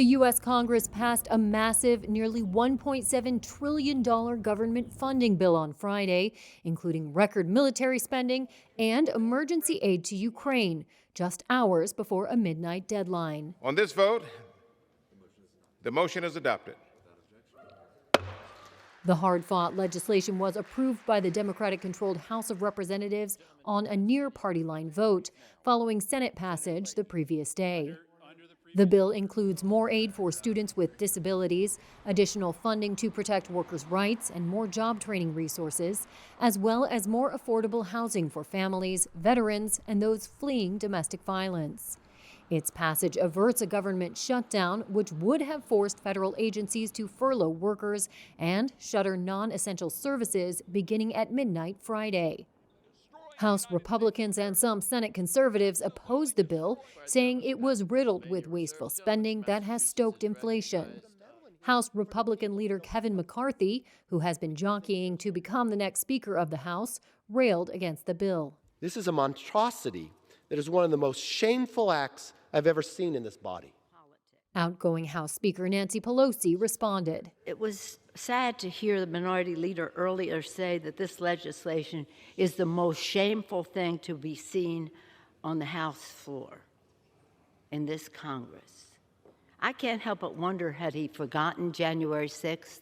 The U.S. Congress passed a massive, nearly $1.7 trillion government funding bill on Friday, including record military spending and emergency aid to Ukraine, just hours before a midnight deadline. On this vote, the motion is adopted. The hard-fought legislation was approved by the Democratic-controlled House of Representatives on a near-party-line vote, following Senate passage the previous day. The bill includes more aid for students with disabilities, additional funding to protect workers' rights, and more job training resources, as well as more affordable housing for families, veterans, and those fleeing domestic violence. Its passage averts a government shutdown, which would have forced federal agencies to furlough workers and shutter non-essential services beginning at midnight Friday. House Republicans and some Senate conservatives opposed the bill, saying it was riddled with wasteful spending that has stoked inflation. House Republican leader Kevin McCarthy, who has been jockeying to become the next Speaker of the House, railed against the bill. This is a monstrosity that is one of the most shameful acts I've ever seen in this body. Outgoing House Speaker Nancy Pelosi responded. It was sad to hear the minority leader earlier say that this legislation is the most shameful thing to be seen on the House floor in this Congress. I can't help but wonder, had he forgotten January 6th?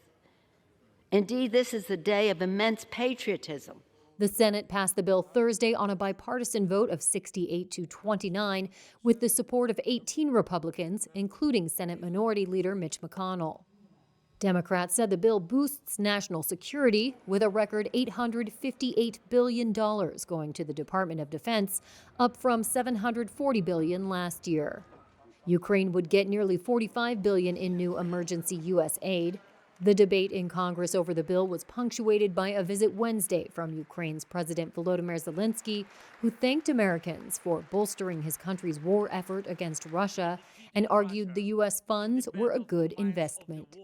Indeed, this is the day of immense patriotism. The Senate passed the bill Thursday on a bipartisan vote of 68 to 29, with the support of 18 Republicans, including Senate Minority Leader Mitch McConnell. Democrats said the bill boosts national security, with a record $858 billion going to the Department of Defense, up from $740 billion last year. Ukraine would get nearly $45 billion in new emergency U.S. aid. The debate in Congress over the bill was punctuated by a visit Wednesday from Ukraine's President Volodymyr Zelensky, who thanked Americans for bolstering his country's war effort against Russia and argued the U.S. funds were a good investment.